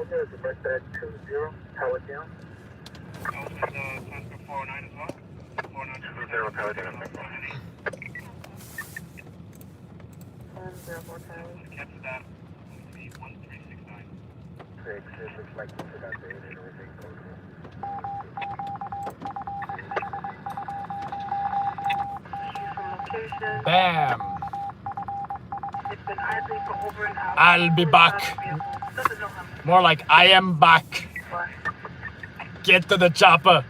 Okay, the bus at 20, power down. That was for the Sunset 409 as well? 409 20, power down. 10-4 Tower. Capture that. Let's see, 1369. Great, it looks like you forgot the and everything. Location. Bam! It's been idling for over an hour. I'll be back. More like I am back. Get to the chopper.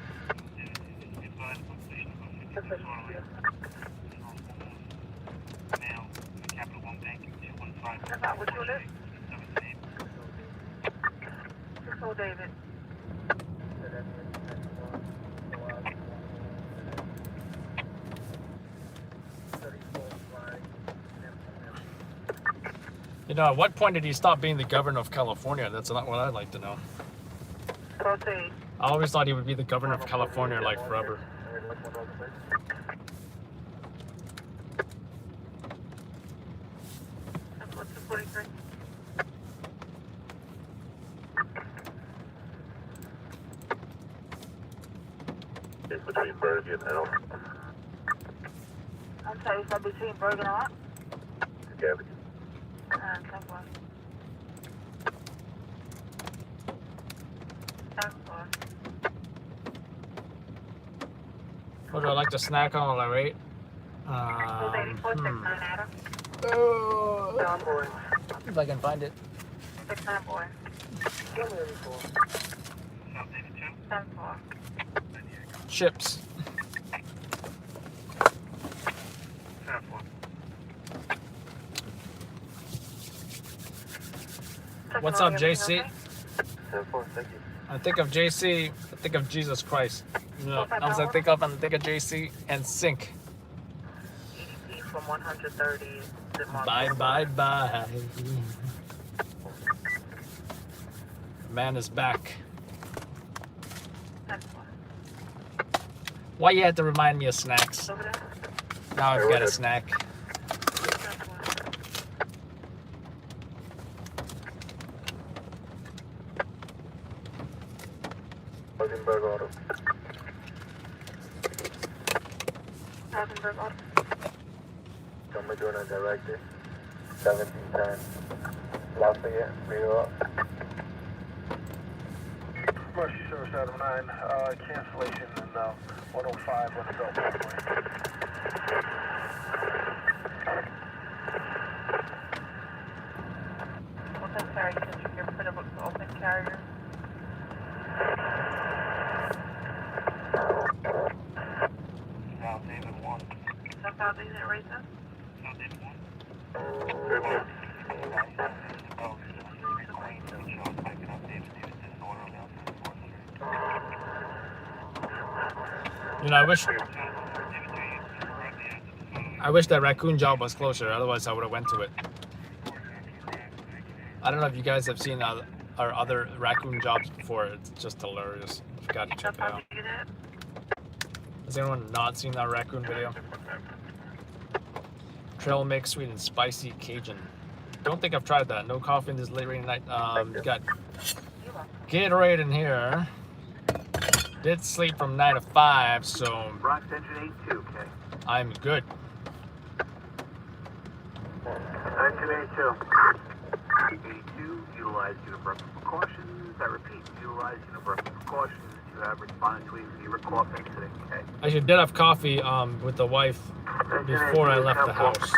That's not what you live? So, David. You know, at what point did he stop being the governor of California? That's not what I'd like to know. Okay. I always thought he would be the governor of California like forever. What's the 43? It's between Bergen and Elf. I'm sorry, it's between Bergen and what? Gabby. What do I like to snack on while I wait? If I can find it. Chips. What's up, JC? I think of JC, I think of Jesus Christ. No, as I think of JC and Sync. EDP from 130. Bye, bye, bye. Man is back. Why you had to remind me of snacks? Now I've got a snack. Rosenberg Auto. Rosenberg Auto. Somebody doing a director. 1710. Lafayette, Rio up. Mercy Service Adam 9, cancellation and 105 on the Belt Pathway. Open carrier, can you give rid of the open carrier? South David 1. That's how they did it right there? South David 1. You know, I wish that raccoon job was closer. Otherwise, I would have went to it. I don't know if you guys have seen our other raccoon jobs before. It's just hilarious. You've got to check it out. Has anyone not seen that raccoon video? Trail mix, sweet and spicy Cajun. Don't think I've tried that. No coffee in this late rainy night. Got Gatorade in here. Did sleep from 9 to 5, so Bronx Engine 82, okay. I'm good. Engine 82. 82, utilize universal precautions. I repeat, utilize universal precautions. You have responded to a record incident, okay? I did have coffee with the wife before I left the house.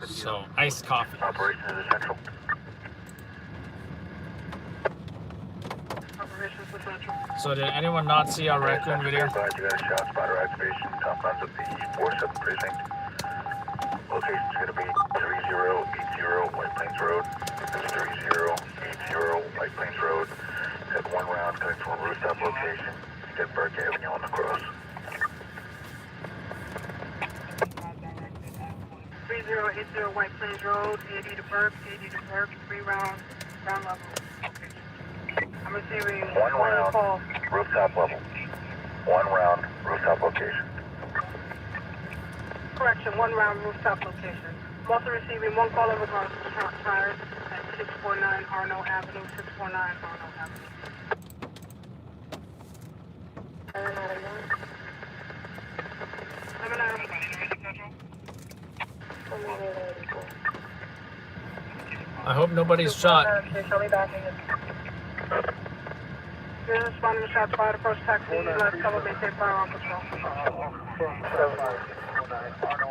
So, iced coffee. Operation is essential. So did anyone not see our raccoon video? You got a shot spotter activation, confines of the 4-7 precinct. Location's going to be 3080 White Plains Road. It's 3080 White Plains Road. Had one round coming from a rooftop location. Get Burke Avenue on the cross. 3080 White Plains Road, 80 to Burke, 3 rounds, ground level. I'm receiving one round, call. Rooftop level. 1 round, rooftop location. Correction, 1 round rooftop location. I'm also receiving 1 call over ground shots fired at 649 649 Arnold Avenue, 649 Arnold Avenue. I hope nobody's shot. You're responding to shots fired across taxi. Last cover, maintain firearm control. Arnold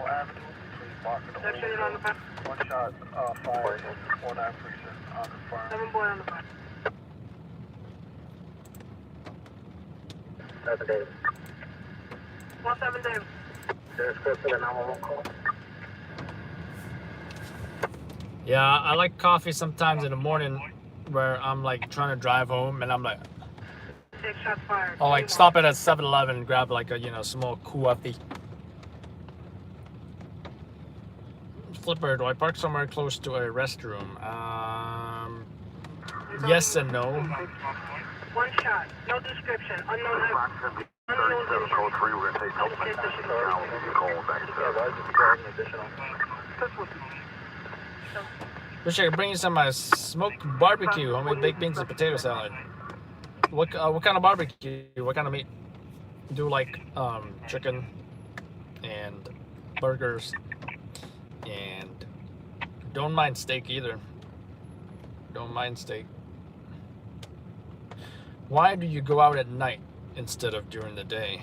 Avenue, between Barker That's unit on the back. One shot, fired, 49 precinct, confirmed. 7 boy on the back. That's David. 17 David. There's close to the 911 call. Yeah, I like coffee sometimes in the morning where I'm like trying to drive home and I'm like, 6 shots fired. I'll like stop at a 7-Eleven and grab like a, you know, small coffee. Flipper, do I park somewhere close to a restroom? Yes and no. 1 shot, no description, unknown height. Unknown Code 3, we're going to take help. Wish I could bring you some smoked barbecue, homemade baked beans and potato salad. What kind of barbecue? What kind of meat? Do like chicken and burgers, and don't mind steak either. Don't mind steak. Why do you go out at night instead of during the day?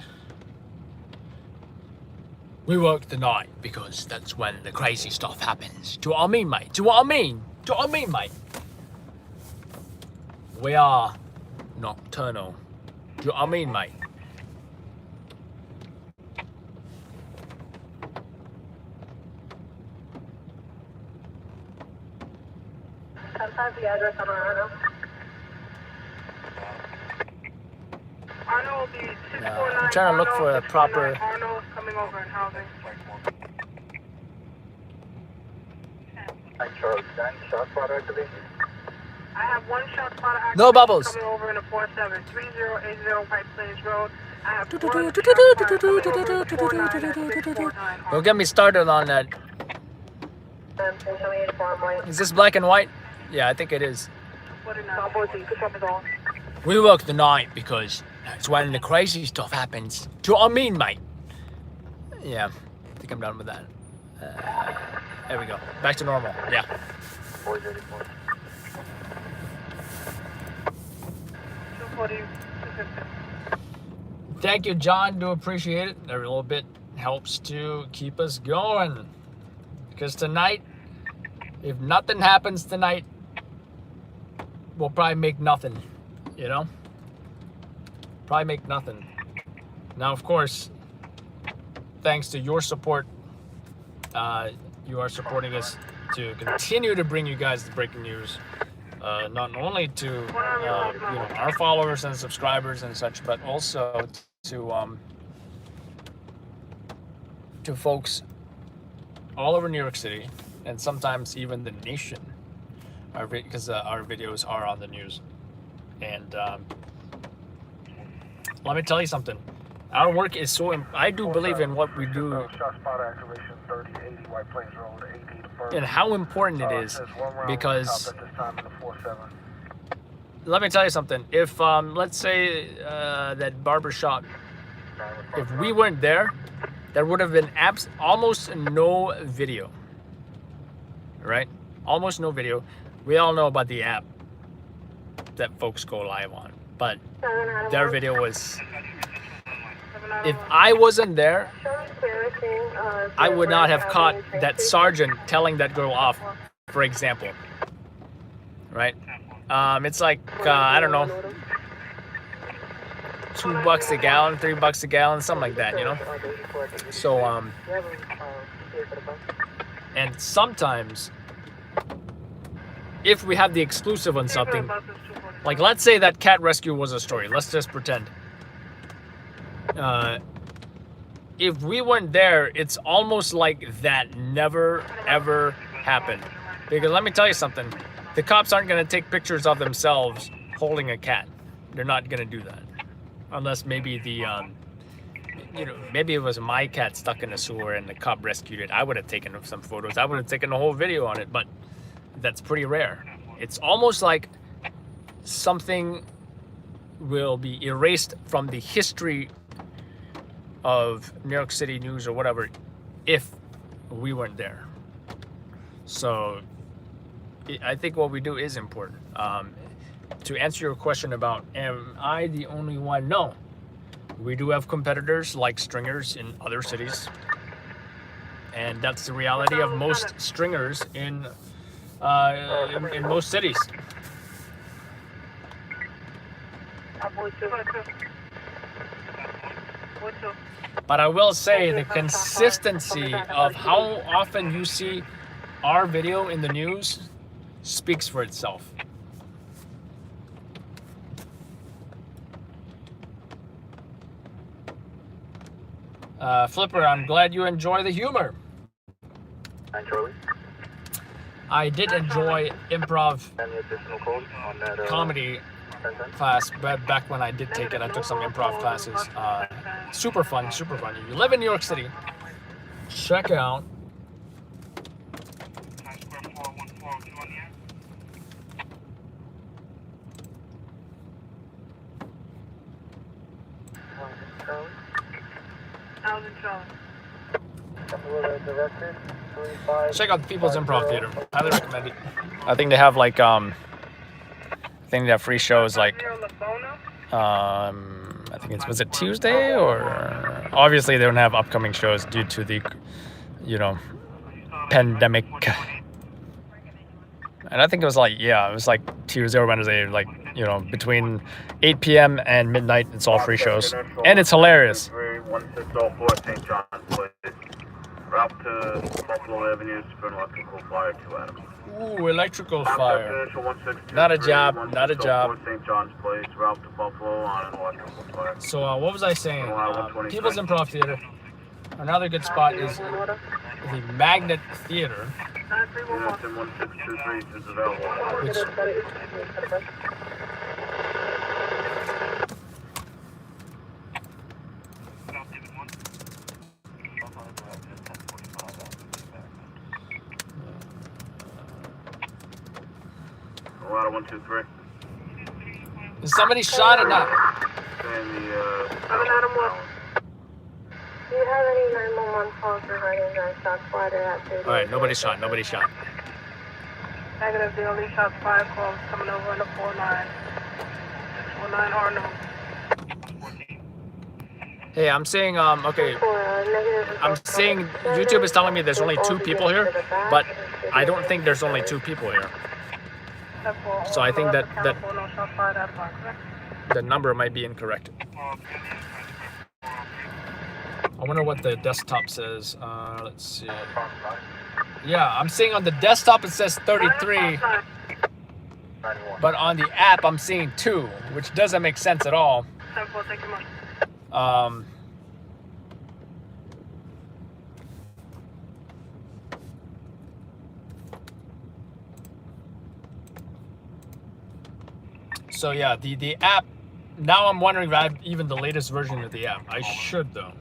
We work the night because that's when the crazy stuff happens. Do you know what I mean, mate? Do you know what I mean? Do you know what I mean, mate? We are nocturnal. Do you know what I mean, mate? Sometimes the address on Arnold. Arnold will be 649. I'm trying to look for a proper. Arnold coming over in housing. Charlie, 9 shot spot activation. I have 1 shot spot activation. No bubbles. Coming over in a 47 3080 White Plains Road. I have 1 shot Don't get me started on that. Is this black and white? Yeah, I think it is. We work the night because that's when the crazy stuff happens. Do you know what I mean, mate? Yeah, I think I'm done with that. There we go. Back to normal. Yeah. Thank you, John. Do appreciate it. Every little bit helps to keep us going. Because tonight, if nothing happens tonight, we'll probably make nothing. You know? Probably make nothing. Now, of course, thanks to your support, you are supporting us to continue to bring you guys the breaking news. Not only to you know, our followers and subscribers and such, but also to folks all over New York City and sometimes even the nation, because our videos are on the news. And let me tell you something. Our work is so. I do believe in what we do, and how important it is. Because let me tell you something. If let's say that barbershop, if we weren't there, there would have been almost no video. Right? Almost no video. We all know about the app that folks go live on, but their video was. If I wasn't there, I would not have caught that sergeant telling that girl off, for example. Right? It's like, I don't know, $2 a gallon, $3 a gallon, something like that, you know? So, and sometimes, if we have the exclusive on something, like let's say that cat rescue was a story, let's just pretend. If we weren't there, it's almost like that never ever happened. Because let me tell you something, the cops aren't going to take pictures of themselves holding a cat. They're not going to do that, unless maybe the you know, maybe it was my cat stuck in a sewer and the cop rescued it. I would have taken some photos. I would have taken a whole video on it, but that's pretty rare. It's almost like something will be erased from the history of New York City news or whatever if we weren't there. So I think what we do is important. To answer your question about am I the only one? No. We do have competitors like stringers in other cities. And that's the reality of most stringers in most cities. But I will say the consistency of how often you see our video in the news speaks for itself. Flipper, I'm glad you enjoy the humor. And Charlie? I did enjoy improv Any additional codes on that? comedy class, but back when I did take it, I took some improv classes. Super fun, super fun. If you live in New York City, check out the People's Improv Theater. Highly recommend it. I think they have like I think they have free shows like I think was it Tuesday, or obviously they don't have upcoming shows due to the pandemic. And I think it was like Tuesday or Wednesday, like between 8 p.m. and midnight. It's all free shows, and it's hilarious. 1604 St. John's Place. Route to Buffalo Avenue, spin electrical fire to Adam. Ooh, electrical fire. Not a job, not a job. St. John's Place, route to Buffalo on an electrical fire. So what was I saying? People's Improv Theater. Another good spot is the Magnet Theater, which Ladder 123. is somebody shot or not? Do you have any 911 calls regarding gunshots fired at 30? All right, nobody shot. Nobody shot. Negative, the only shots fired calls coming over in the 49. 49 or no. Hey, I'm saying okay. I'm saying YouTube is telling me there's only 2 people here, but I don't think there's only 2 people here. So I think that the number might be incorrect. I wonder what the desktop says. Let's see. Yeah, I'm seeing on the desktop it says 33, but on the app I'm seeing 2, which doesn't make sense at all. So yeah, the app, now I'm wondering if I have even the latest version of the app. I should though,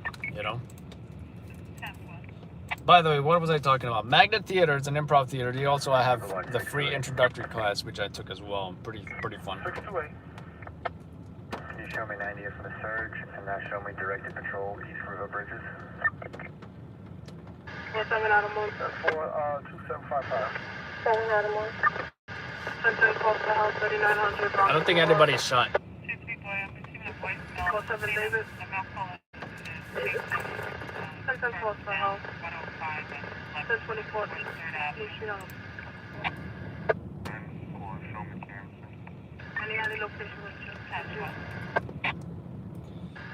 By the way, what was I talking about? Magnet Theater is an improv theater. They also have the free introductory class, which I took as well. Pretty fun. 628. Can you show me 90 for the surge, and now show me directed patrol East River Bridges? 47 out of Moon. 2755. 7 Adam 1. I don't think anybody's shot. 47 David. 1024. Any other location with you?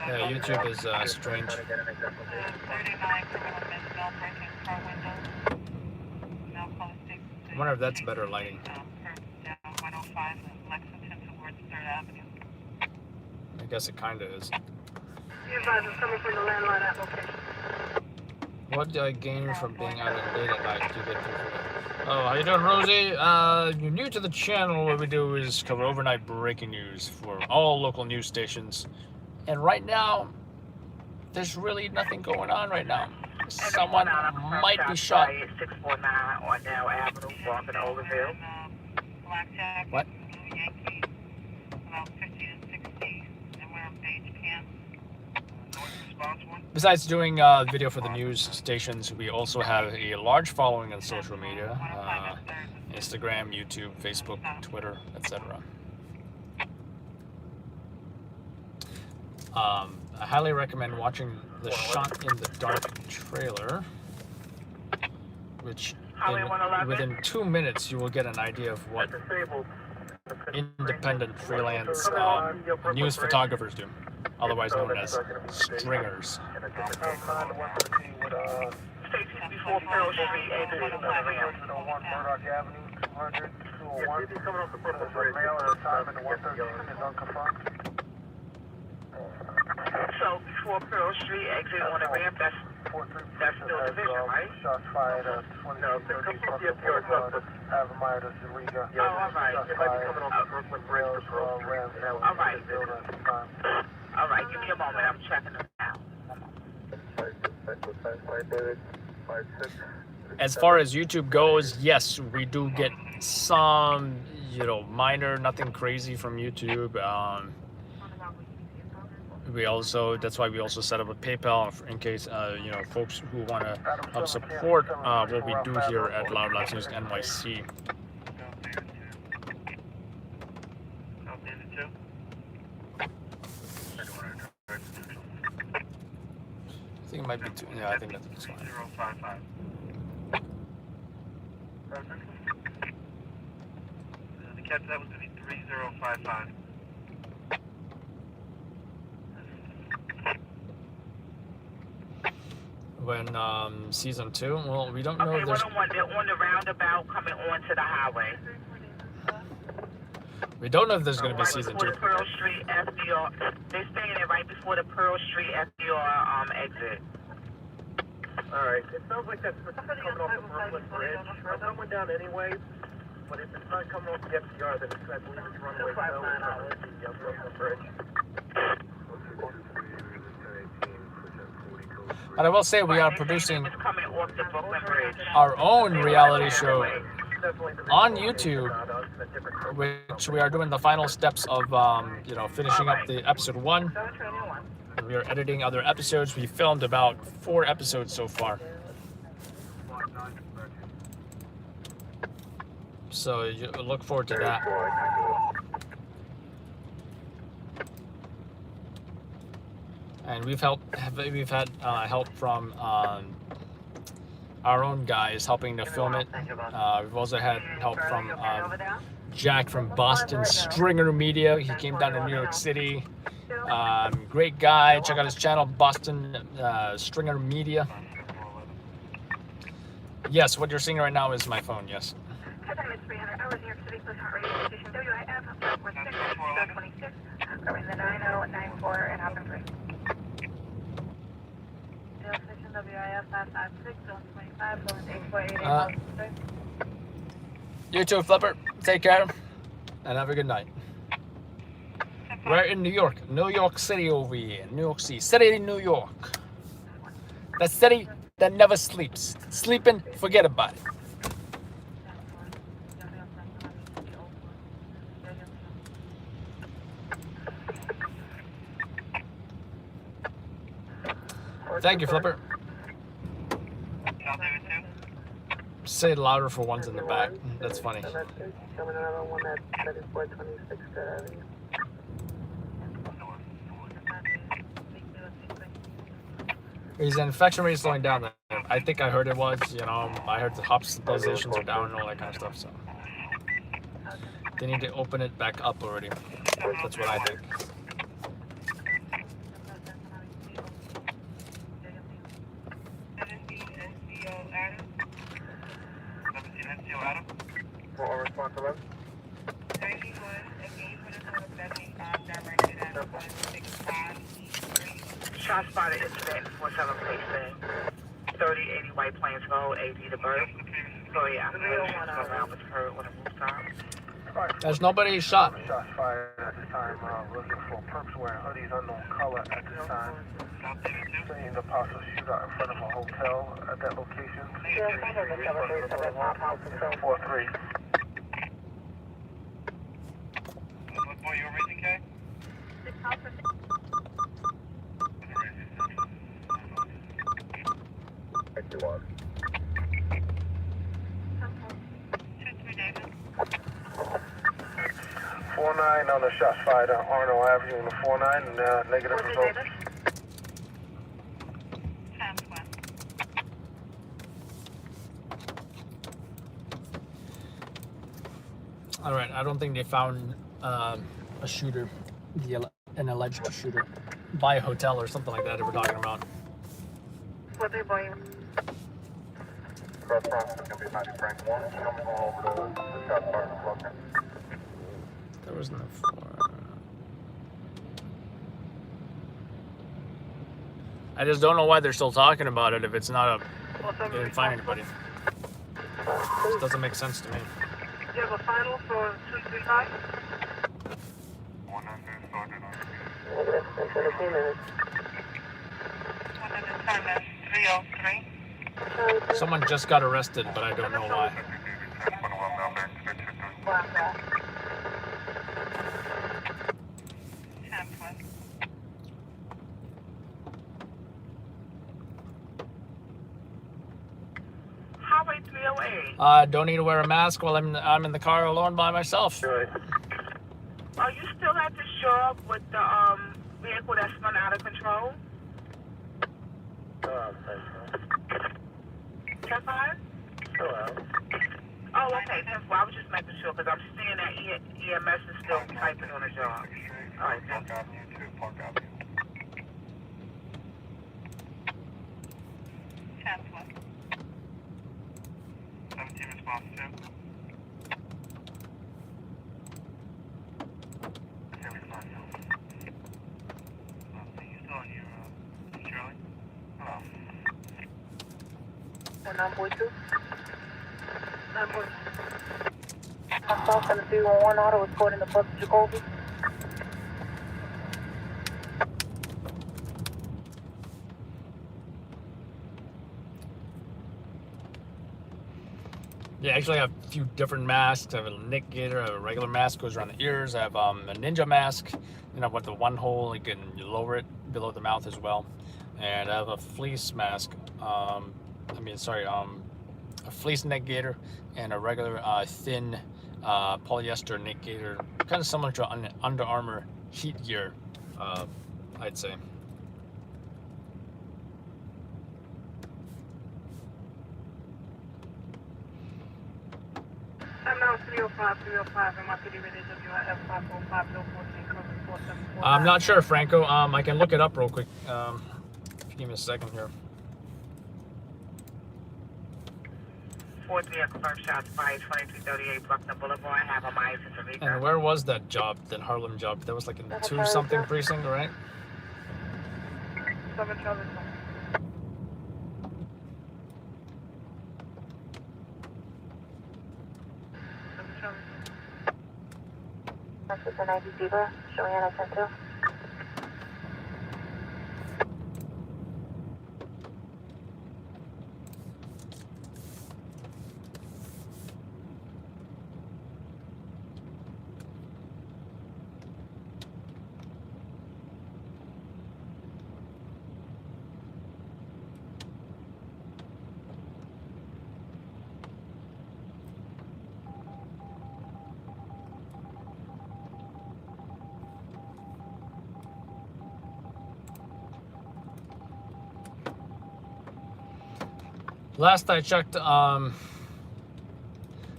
Yeah, YouTube is strange. 39 I wonder if that's better lighting. I guess it kind of is. You guys are coming from the landline at location. What do I gain from being out of date at night to get through? Oh, how you doing, Rosie? You're new to the channel. What we do is cover overnight breaking news for all local news stations. And right now, there's really nothing going on right now. Someone might be shot. 649 on Now Avenue, Boston, Oldville. Blackjack. What? Yankee. About 50 to 60. And wear beige pants. Besides doing video for the news stations, we also have a large following on social media, Instagram, YouTube, Facebook, Twitter, etc. I highly recommend watching the Shot in the Dark trailer, which within 2 minutes you will get an idea of what independent freelance news photographers do, otherwise known as stringers. Before Pearl Street, exit on the ramp. Murdoch Avenue, 200, 201. Coming off the Brooklyn Bridge. Mail at a time in the 113 is unconfirmed. So before Pearl Street, exit on the ramp, that's still division, right? Shots fired at 20 to 30 Avamire to Zariga. Oh, all right. It might be coming off the Brooklyn Bridge. All right. All right, give me a moment. I'm checking them out. As far as YouTube goes, yes, we do get some, minor, nothing crazy from YouTube. That's why we also set up a PayPal in case, folks who want to help support what we do here at Loud Labs News NYC. I think it might be two. Yeah, I think that's fine. 055. The catch that was going to be 3055. When season 2, well, we don't know. Okay, what on the roundabout coming onto the highway. We don't know if there's going to be right season 2. Before the Pearl Street FDR, they're staying there right before the Pearl Street FDR exit. Alright, it sounds like that's coming off the Brooklyn Bridge. I'm coming down anyway, but if it's not coming off the FDR, then I believe it's runway 2 the Brooklyn Bridge. And I will say we are producing our own reality show on YouTube, which we are doing the final steps of, finishing up the episode 1. And we are editing other episodes. We filmed about 4 episodes so far. So you look forward to that. And we've had help from our own guys helping to film it. We've also had help from Jack from Boston Stringer Media. He came down to New York City. Great guy. Check out his channel, Boston Stringer Media. Yes, what you're seeing right now is my phone. Yes. You too, Flipper. Take care and have a good night. We're in New York City over here. New York City, New York. The city that never sleeps. Sleeping, forget about it. Thank you, Flipper. Say it louder for ones in the back. That's funny. Is the infection rate slowing down? I think I heard it was. I heard the hospitalizations are down and all that kind of stuff. So they need to open it back up already. That's what I think. Shot spotted incident 47 Payson, 3080 White Plains Road, AD to Bird. So yeah, around with her when it moves on. There's nobody shot. Shots fired at this time. Looking for perps wearing hoodies unknown color at this time. Seeing the possible shootout in front of a hotel at that location. 4-3. 4-9 on the shots fired on Arnold Avenue in the 4-9, negative results. All right, I don't think they found a shooter, an alleged shooter, by a hotel or something like that. They were talking about. What they buy? Cross process is going to be 90 Frank 1. Coming over to the shot fired blocker. There was no. I just don't know why they're still talking about it if it's not a. They didn't find anybody. This doesn't make sense to me. Do you have a final for 235? 100 started on 17 minutes. 303. Someone just got arrested, but I don't know why. Highway 308. Don't need to wear a mask while I'm in the car alone by myself. Are you still at the shore with the vehicle that's run out of control? That's fine? Oh, okay. That's why I was just making sure because I'm seeing that EMS is still typing on the job. All right, thank you. Park Avenue. Response 2. Okay, response 2. You still on your Charlie? Hello. 942. 942. I saw 7311 auto was caught in the bus Jacoby. Yeah, actually I have a few different masks. I have a Nick Gator, I have a regular mask goes around the ears. I have a ninja mask, with the one hole, you can lower it below the mouth as well. And I have a fleece mask, a fleece Nick Gator and a regular thin polyester Nick Gator, kind of similar to an Under Armour heat gear, I'd say. I'm now 305, and my city radius WIF 545 014 I'm not sure, Franco. I can look it up real quick. If you give me a second here. 4-3 confirmed shots fired 2238 Buckner Boulevard. I have on my assistant. And where was that job, that Harlem job? That was like in the 2-something precinct, right? 7 Charlie. That's the 90 Zebra, showing on 10-2. Last I checked, about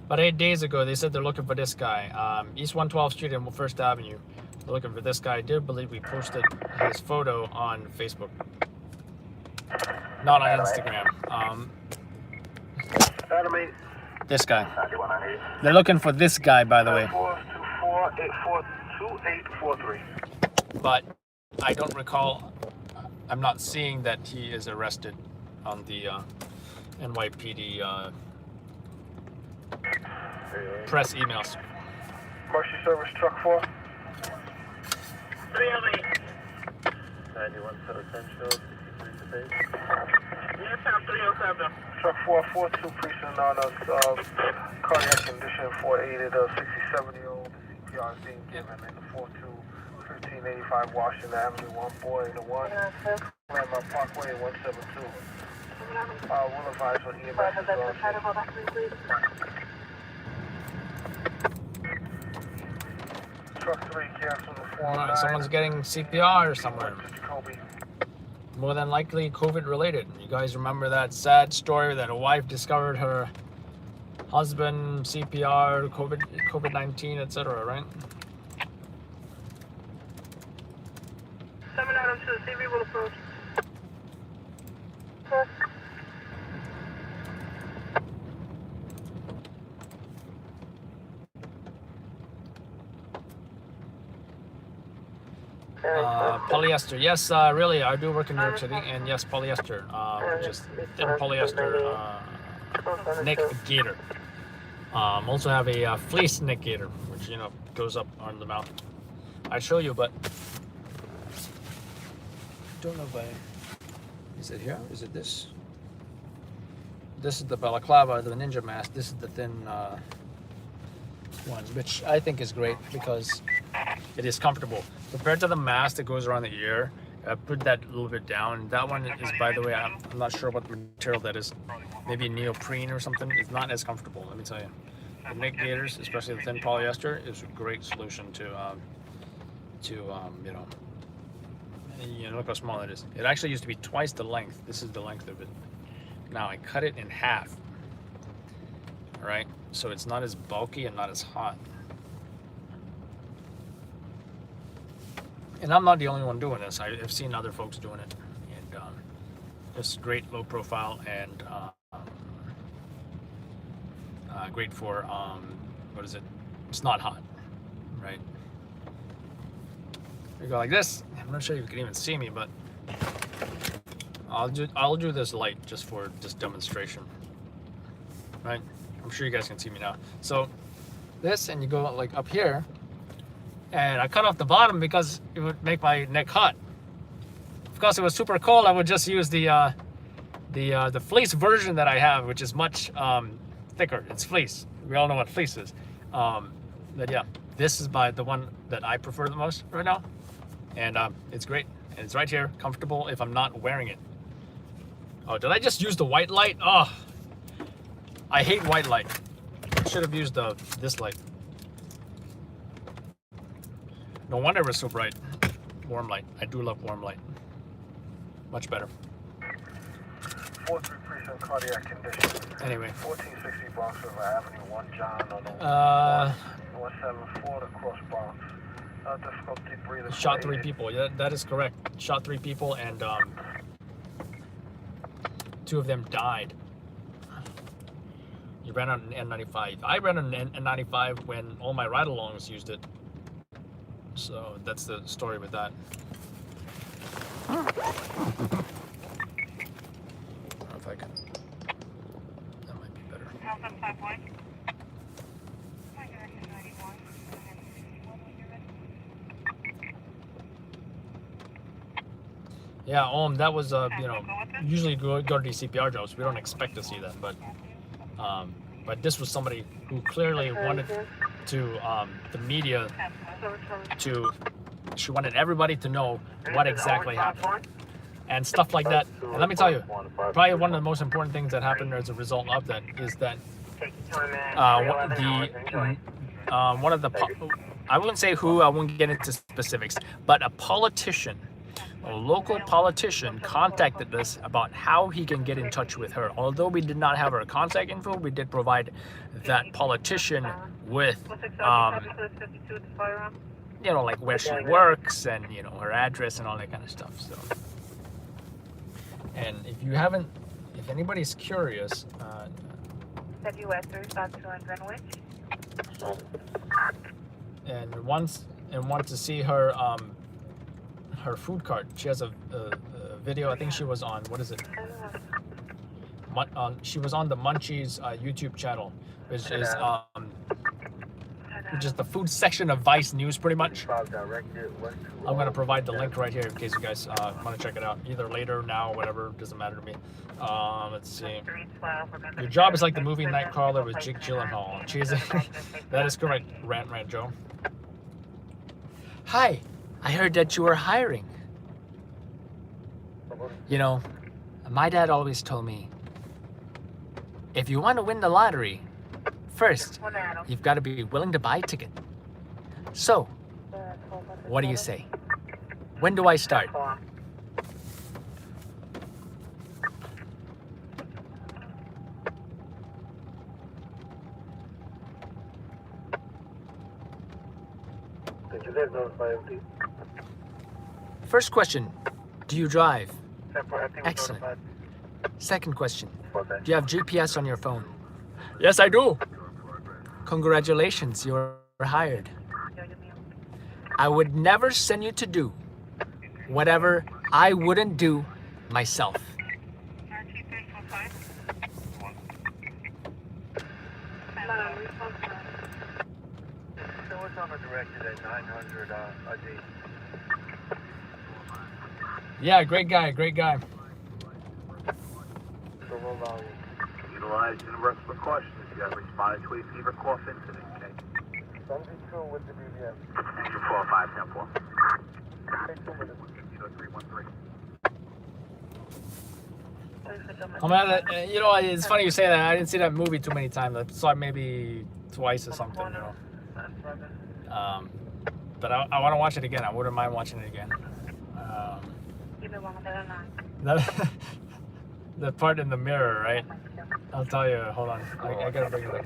8 days ago, they said they're looking for this guy. East 112th Street and First Avenue. They're looking for this guy. I do believe we posted his photo on Facebook. Not on Instagram. This guy. They're looking for this guy, by the way. 424-842-2843. But I don't recall, I'm not seeing that he is arrested on the NYPD press emails. Mercy Service Truck 4. 308. 91 Center Central, 63 Space. Yes, I'm 307. Truck 442 precinct on a cardiac condition for aided 67-year-old. CPR is being given in the 42-1585 Washington Avenue. One boy in the 1. Landmark Parkway 172. We'll advise on EMS. Truck 3, cancel the All right, someone's getting CPR somewhere. Jacoby. More than likely COVID related. You guys remember that sad story that a wife discovered her husband CPR, COVID-19, etc., right? 7 items to the CV will approach. Polyester, yes, really, I do work in New York City, and yes, polyester, just thin polyester, neck gaiter. Also have a fleece neck gaiter, which, you know, goes up on the mouth. I'd show you, but don't know if is it here? Is it this? This is the balaclava, the ninja mask. This is the thin one, which I think is great because it is comfortable. Compared to the mask that goes around the ear, I put that a little bit down. That one is, by the way, I'm not sure what material that is. Maybe neoprene or something. It's not as comfortable, let me tell you. The neck gaiters, especially the thin polyester, is a great solution to you know, look how small it is. It actually used to be twice the length. This is the length of it. Now I cut it in half. All right, so it's not as bulky and not as hot. And I'm not the only one doing this. I've seen other folks doing it, and it's great low profile and great for what is it? It's not hot, right? You go like this. I'm not sure you can even see me, but I'll do this light just for just demonstration, right? I'm sure you guys can see me now. So this, and you go like up here, and I cut off the bottom because it would make my neck hot. Of course, it was super cold. I would just use the fleece version that I have, which is much thicker. It's fleece. We all know what fleece is. But yeah, this is the one that I prefer the most right now, and it's great. And it's right here, comfortable if I'm not wearing it. Oh, did I just use the white light? Oh, I hate white light. I should have used this light. No wonder it was so bright. Warm light. I do love warm light. Much better. 4-3 precinct cardiac condition. Anyway. 1460 Bronx River Avenue, 1 John on the 174 across Bronx. Difficulty breathing. Shot 3 people. Yeah, that is correct. Shot 3 people, and 2 of them died. You ran on an N95. I ran on an N95 when all my ride-alongs used it. So that's the story with that. I don't know if I can. That might be better. Yeah, that was you know, usually go to these CPR jobs. We don't expect to see that, but this was somebody who clearly wanted to the media to. She wanted everybody to know what exactly happened and stuff like that. And let me tell you, probably one of the most important things that happened as a result of that is that one of the I wouldn't say who, I won't get into specifics, but a politician, a local politician, contacted us about how he can get in touch with her. Although we did not have her contact info, we did provide that politician with you know, like where she works and, you know, her address and all that kind of stuff. So, and if you haven't, if anybody's curious, and want to see her her food cart, she has a video. I think she was on, what is it? She was on the Munchies YouTube channel, which is the food section of Vice News, pretty much. I'm going to provide the link right here in case you guys want to check it out. Either later, now, whatever, doesn't matter to me. Let's see. Your job is like the movie Nightcrawler with Jake Gyllenhaal. That is correct, Rant Joe. Hi, I heard that you were hiring. You know, my dad always told me, if you want to win the lottery, first, you've got to be willing to buy a ticket. So, What do you say? When do I start? Did you guys notify MT? First question, do you drive? Excellent. Excellent. Second question, do you have GPS on your phone? Yes, I do. Congratulations, you're hired. I would never send you to do whatever I wouldn't do myself. So what's on the directed at 900 a day? Yeah, great guy, great guy. So low volume. Utilize universal precautions if you have responded to a fever cough incident, okay? 72 with the BBM. Angel 4510-4. Take 2 minutes. 0313. I'm at it, you know, it's funny you say that. I didn't see that movie too many times. I saw it maybe twice or something, you know. But I want to watch it again. I wouldn't mind watching it again. The part in the mirror, right? I'll tell you. Hold on. I gotta bring it up.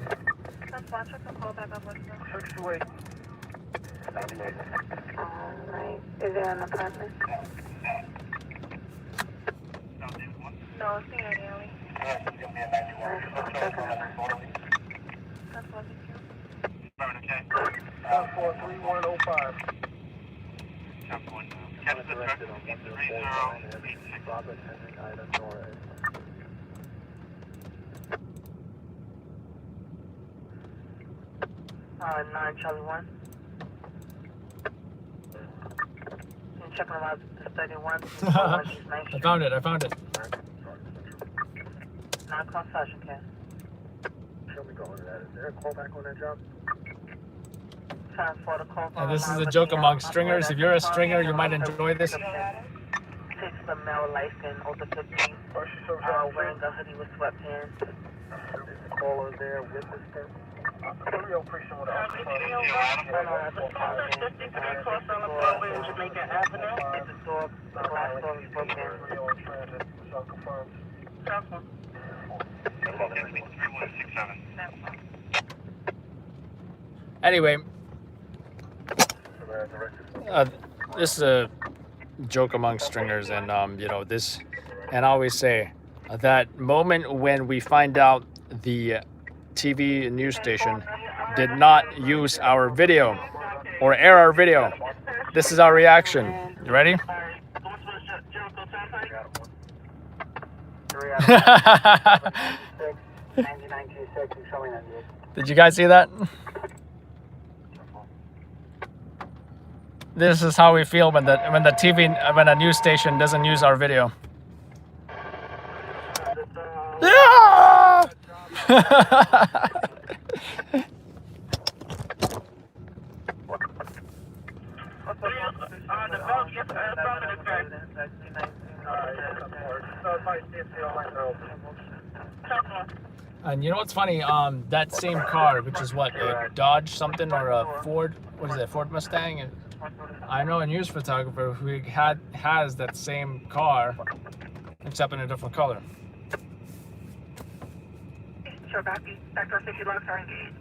628. Alright. Is there an apartment? No, it's the alley. 4105. Directed on 130 Robert Henry Ida Torres. Nine Charlie 1. Checking about the 31. I found it. 9 call session, Ken. Show me going to that. Is there a callback on that job? Transport a call. And this is a joke among stringers. If you're a stringer, you might enjoy this. 6 the male license over 15. Wearing a hoodie with sweatpants. Is the caller there with this person? Rio precinct with us. Jamaica Avenue. It's a store. The glass door is broken. Rio in transit. So confirmed. Anyway, this is a joke among stringers, and you know this, and I always say that moment when we find out the TV news station did not use our video or air our video. This is our reaction. You ready? Did you guys see that? This is how we feel when the news station doesn't use our video. Yeah! And you know what's funny? That same car, which is what, a Dodge something or a Ford, what is it, Ford Mustang? I know a news photographer who has that same car, except in a different color. Sure, copy. Sector 50 locks are engaged.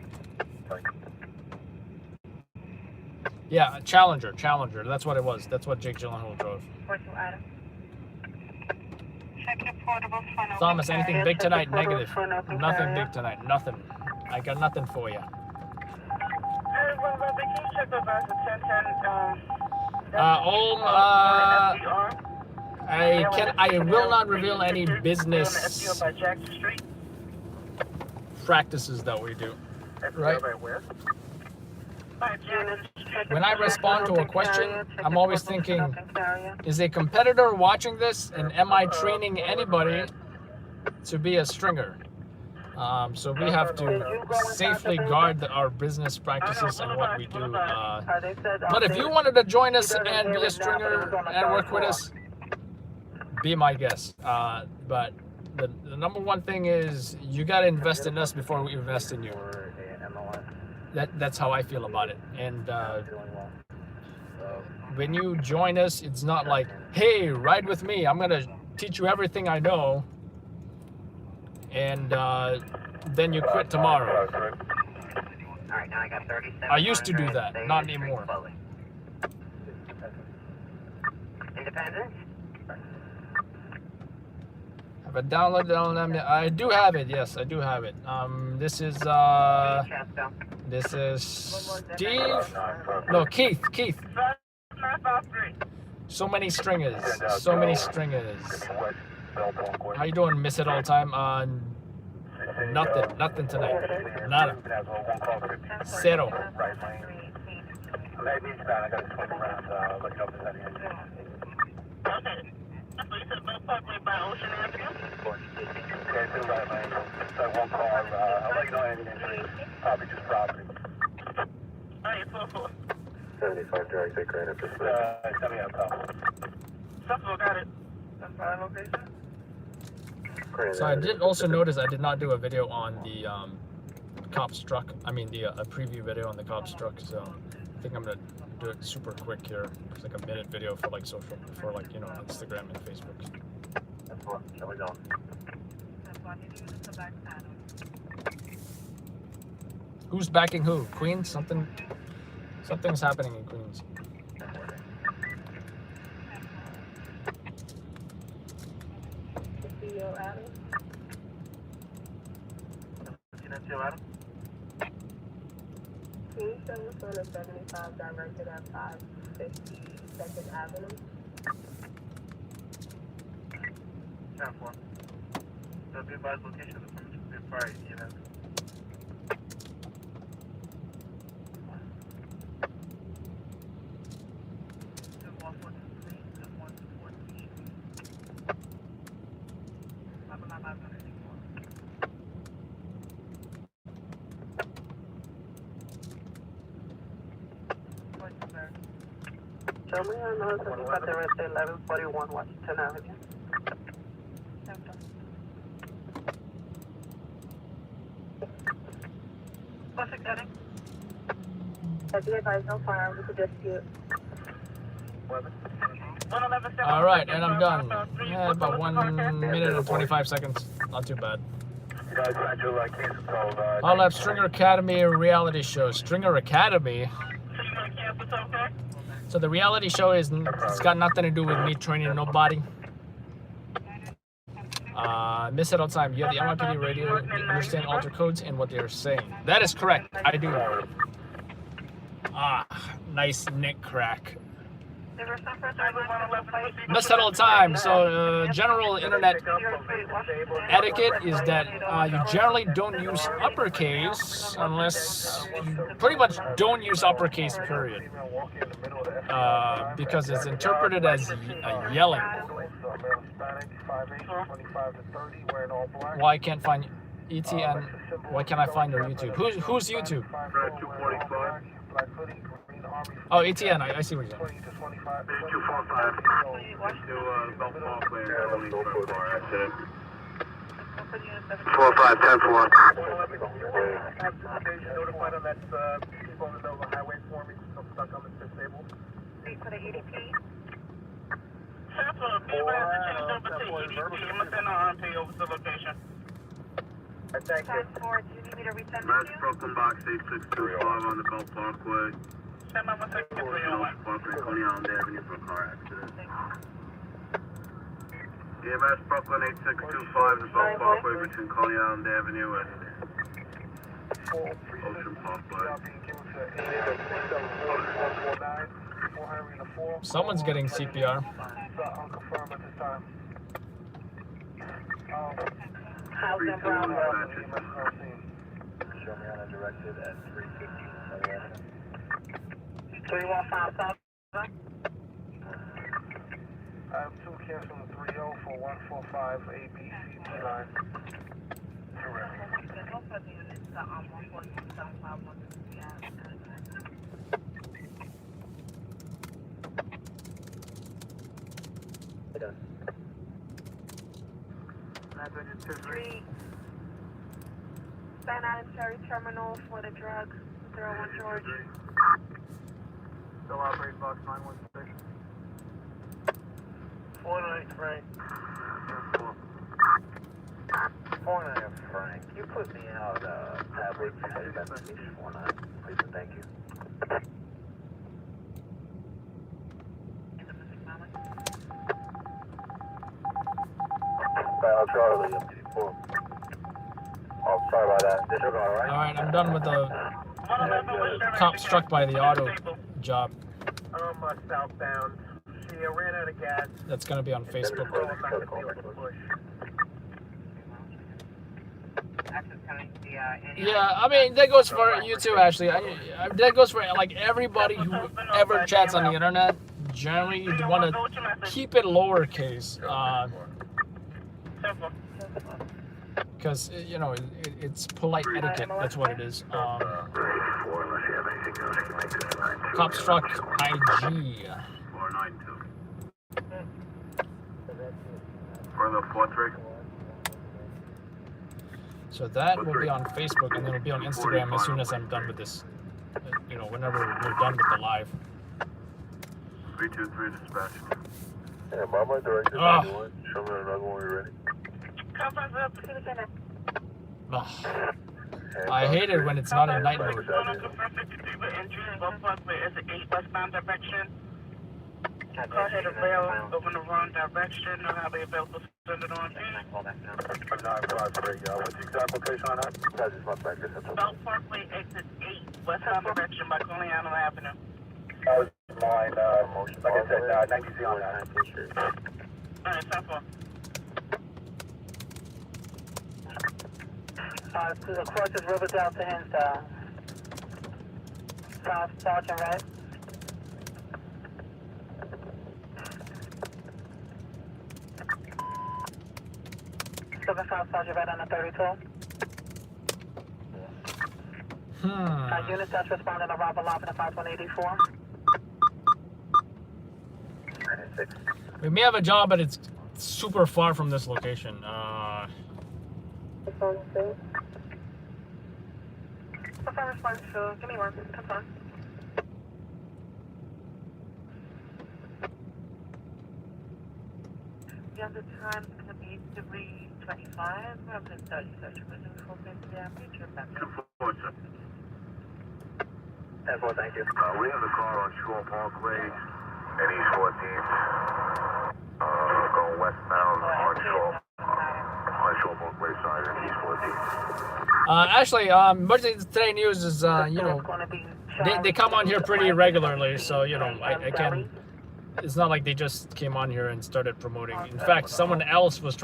Yeah, Challenger. That's what it was. That's what Jake Gyllenhaal drove. Thomas, anything big tonight? Negative. Nothing big tonight. Nothing. I got nothing for you. I will not reveal any business practices that we do. Right? When I respond to a question, I'm always thinking, is a competitor watching this, and am I training anybody to be a stringer? So we have to safely guard our business practices and what we do. But if you wanted to join us and be a stringer and work with us, be my guest. But the number one thing is you got to invest in us before we invest in you. That's how I feel about it. And when you join us, it's not like, hey, ride with me. I'm gonna teach you everything I know, and then you quit tomorrow. Alright, now I got 37. I used to do that, not anymore. Independence? Have I downloaded LLM? I do have it. Yes, I do have it. This is Steve. No, Keith. So many stringers. So many stringers. How you doing? Miss it all the time. Nothing tonight. Nada. Zero. Probably just property. 75 drag, take right up this way. Send me out top. Suffolk got it. That's my location. So I did also notice I did not do a video on the cops truck. I mean a preview video on the cops truck. So I think I'm gonna do it super quick here. It's like a minute video for like social, for like, you know, Instagram and Facebook. That's what. Shall we go? Who's backing who? Queens? Something's happening in Queens. Can you show us on a 75 directed at 550 Second Avenue? 10-4. So be advised location of the prior unit. Show me on those if you got the rest of 1141 Washington Avenue. What's it getting? Have you advised no firearms with the dispute? All right, and I'm done. Yeah, about 1 minute and 25 seconds. Not too bad. I'll have Stringer Academy reality show. Stringer Academy? So the reality show it's got nothing to do with me training nobody. Miss it all the time. You have the NYPD radio. You understand alter codes and what they're saying. That is correct. I do. Nice neck crack. Miss it all the time. So general internet etiquette is that you generally don't use uppercase unless you pretty much don't use uppercase, period. Because it's interpreted as yelling. Why can't find ETN? Why can't I find your YouTube? Who's YouTube? Oh, ETN. I see what you're saying. 245. Belt Parkway. 45, 10-4. Notified on that people on the middle of the highway for me, so stuck on the disabled. For the EDP? Thank you. 10-4, do you need me to resend it Mass to you? broken box 8625 on the Belt Parkway. Parkway, Coney Island Avenue for a car accident. EMS Brooklyn 8625, the Belt Parkway between Coney Island Avenue and Ocean Parkway. Someone's getting CPR. How's that Brown? Show me on a directed at 350. 3157. I have 2 canceling 30 for 145 ABCT line. Stand out of Cherry Terminal for the drug, 01 George. Still operating box 916. 49 Frank. 49 Frank. You put me out tablet. Please and thank you. Charlie, oh, sorry about that. Disregard, all right? Alright, I'm done with the cop struck by the auto job. Southbound. She ran out of gas. That's gonna be on Facebook. Oh, I'm not gonna deal with the bush. Yeah, I mean, that goes for you too, Ashley. That goes for like everybody who ever chats on the internet. Generally, you want to keep it lowercase. Because, you know, it's polite etiquette. That's what it is. Cop struck IG. 492. Further 4-3. So that will be on Facebook, and then it'll be on Instagram as soon as I'm done with this. You know, whenever we're done with the live. 323 dispatch. Yeah, Mama directed Ah. one. Show me another one when you're ready. I hate it when it's not in night mode. Go ahead and bail over in the wrong direction. Know how they available to send it on in. I'm not sorry, what's the exact location on that? That is my back. South Parkway exit 8, westbound direction by Coloniano Avenue. That was mine, like I said, 90Z on that. Alright, South Park. To the Cross's Riverdale to Hinsdale. South Sergeant Red. South Sergeant Red on the 32. Units that's responding to Robert Lopin at 5184. 96. We may have a job, but it's super far from this location. Response to, give me one, confirm. Yeah, the time is going to be 3:25. I've been studying such a reason for the feature. 10-4, thank you. We have the car on Shore Parkway at East 14th. Going westbound on Shore Parkway side at East 14th. Actually, emergency today news is, you know, they come on here pretty regularly, so, you know, I can. It's not like they just came on here and started promoting. In fact, someone else was